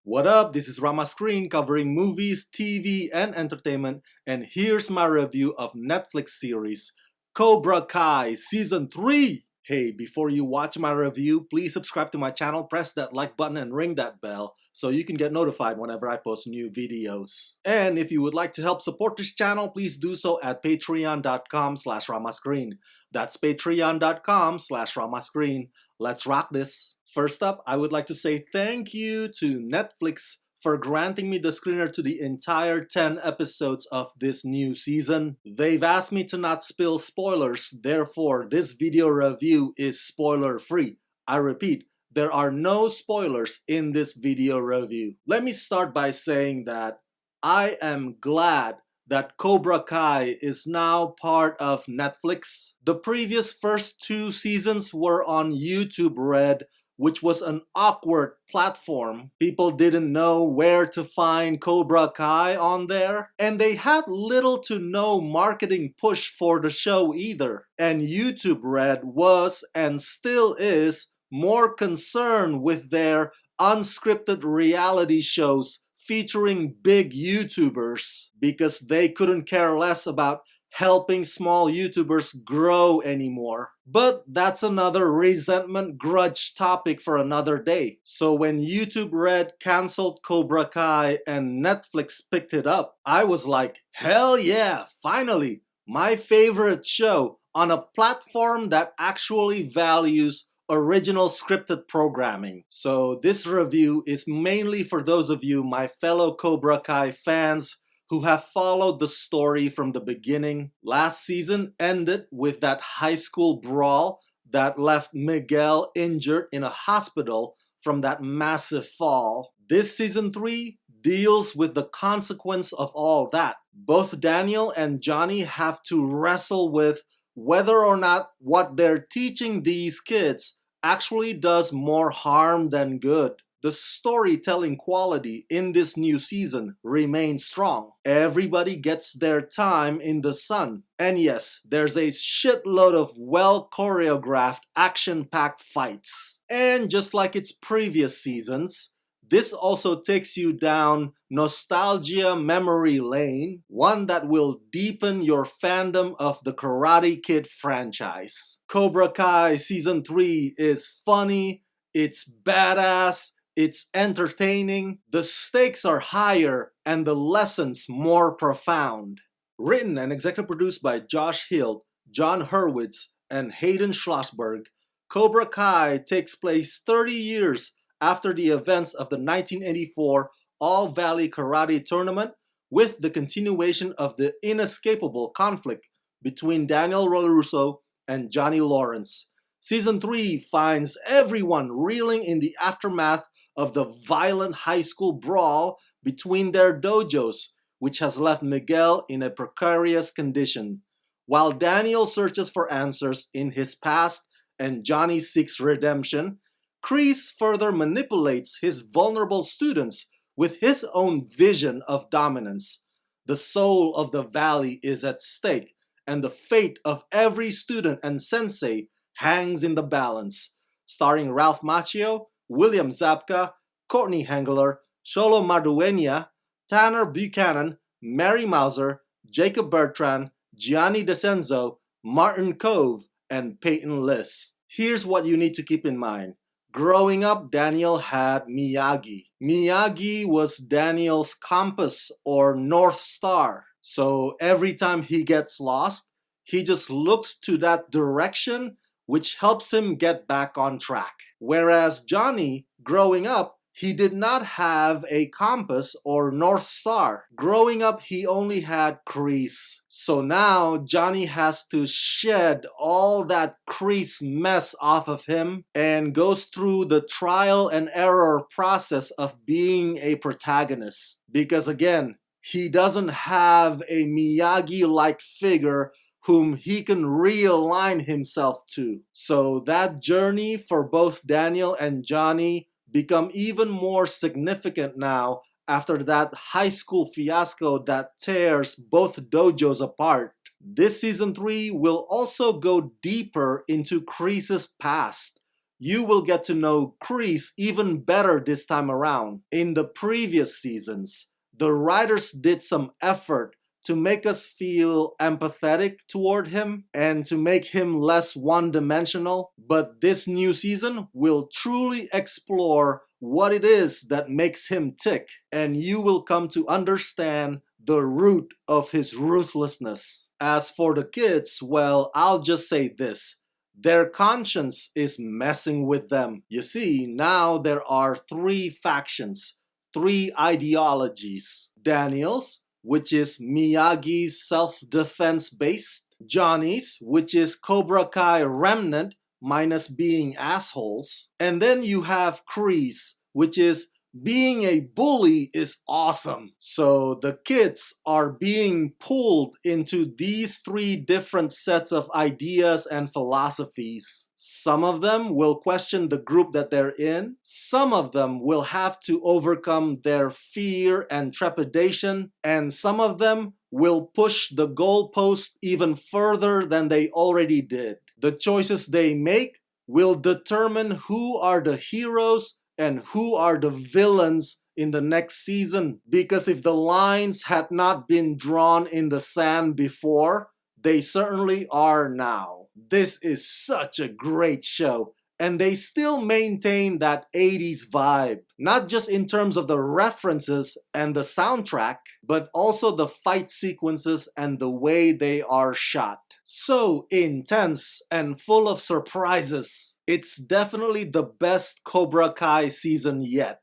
What up? This is Rama Screen covering movies, TV, and entertainment, and here's my review of Netflix series Cobra Kai Season 3. Hey, before you watch my review, please subscribe to my channel, press that like button, and ring that bell so you can get notified whenever I post new videos. And if you would like to help support this channel, please do so at patreon.com/ramascreen. That's patreon.com/ramascreen. Let's rock this. First up, I would like to say thank you to Netflix for granting me the screener to the entire 10 episodes of this new season. They've asked me to not spill spoilers, therefore this video review is spoiler free. I repeat, there are no spoilers in this video review. Let me start by saying that I am glad that Cobra Kai is now part of Netflix. The previous first 2 seasons were on YouTube Red, which was an awkward platform. People didn't know where to find Cobra Kai on there, and they had little to no marketing push for the show either. And YouTube Red was, and still is, more concerned with their unscripted reality shows featuring big YouTubers because they couldn't care less about helping small YouTubers grow anymore. But that's another resentment grudge topic for another day. So when YouTube Red canceled Cobra Kai and Netflix picked it up, I was like, hell yeah, finally, my favorite show on a platform that actually values original scripted programming. So this review is mainly for those of you, my fellow Cobra Kai fans, who have followed the story from the beginning. Last season ended with that high school brawl that left Miguel injured in a hospital from that massive fall. This season 3 deals with the consequence of all that. Both Daniel and Johnny have to wrestle with whether or not what they're teaching these kids actually does more harm than good. The storytelling quality in this new season remains strong. Everybody gets their time in the sun. And yes, there's a shitload of well-choreographed, action-packed fights. And just like its previous seasons, this also takes you down nostalgia memory lane, one that will deepen your fandom of the Karate Kid franchise. Cobra Kai Season 3 is funny, it's badass, it's entertaining, the stakes are higher, and the lessons more profound. Written and executive produced by Josh Hill, John Hurwitz, and Hayden Schlossberg, Cobra Kai takes place 30 years after the events of the 1984 All-Valley Karate Tournament, with the continuation of the inescapable conflict between Daniel LaRusso and Johnny Lawrence. Season 3 finds everyone reeling in the aftermath of the violent high school brawl between their dojos, which has left Miguel in a precarious condition. While Daniel searches for answers in his past and Johnny seeks redemption, Kreese further manipulates his vulnerable students with his own vision of dominance. The soul of the valley is at stake, and the fate of every student and sensei hangs in the balance. Starring Ralph Macchio, William Zabka, Courtney Hengler, Sholo Mardueña, Tanner Buchanan, Mary Mauser, Jacob Bertrand, Gianni DeCenzo, Martin Cove, and Peyton List. Here's what you need to keep in mind. Growing up, Daniel had Miyagi. Miyagi was Daniel's compass or North Star. So every time he gets lost, he just looks to that direction, which helps him get back on track. Whereas Johnny, growing up, he did not have a compass or North Star. Growing up, he only had Kreese. So now Johnny has to shed all that Kreese mess off of him and goes through the trial and error process of being a protagonist. Because again, he doesn't have a Miyagi-like figure whom he can realign himself to. So that journey for both Daniel and Johnny become even more significant now after that high school fiasco that tears both dojos apart. This season 3 will also go deeper into Kreese's past, You will get to know Kreese even better this time around. In the previous seasons, the writers did some effort to make us feel empathetic toward him and to make him less one-dimensional, but this new season will truly explore what it is that makes him tick, and you will come to understand the root of his ruthlessness. As for the kids, well, I'll just say this. Their conscience is messing with them. You see, now there are three factions, three ideologies. Daniel's, which is Miyagi's self-defense based. Johnny's, which is Cobra Kai remnant minus being assholes. And then you have Kreese, which is being a bully is awesome. So the kids are being pulled into these three different sets of ideas and philosophies. Some of them will question the group that they're in. Some of them will have to overcome their fear and trepidation. And some of them will push the goalpost even further than they already did. The choices they make will determine who are the heroes and who are the villains in the next season. Because if the lines had not been drawn in the sand before, they certainly are now. This is such a great show, and they still maintain that 80s vibe, not just in terms of the references and the soundtrack, but also the fight sequences and the way they are shot. So intense and full of surprises. It's definitely the best Cobra Kai season yet.